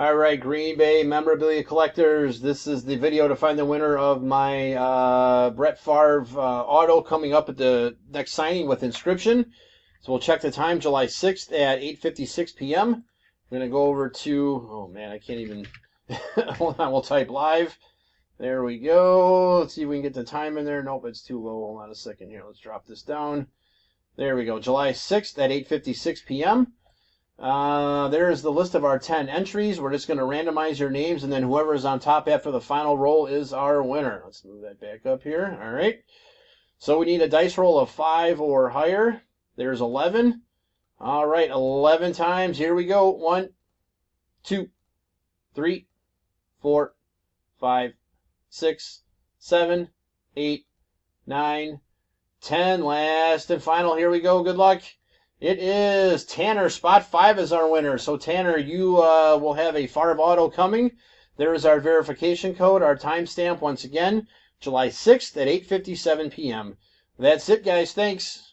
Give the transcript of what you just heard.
All right, Green Bay memorabilia collectors. This is the video to find the winner of my Brett Favre auto coming up at the next signing with inscription. So we'll check the time, July 6th at 8:56 p.m. We're going to go over to, oh man, I can't even, hold on, we'll type live. There we go. Let's see if we can get the time in there. Nope, it's too low. Hold on a second here. Let's drop this down. There we go. July 6th at 8:56 p.m. There is the list of our 10 entries. We're just going to randomize your names, and then whoever is on top after the final roll is our winner. Let's move that back up here. All right. So we need a dice roll of 5 or higher. There's 11. All right, 11 times. Here we go. 1, 2, 3, 4, 5, 6, 7, 8, 9, 10. Last and final. Here we go. Good luck. It is Tanner. Spot 5 is our winner. So, Tanner, you will have a Favre auto coming. There is our verification code, our timestamp once again, July 6th at 8:57 p.m. That's it, guys. Thanks.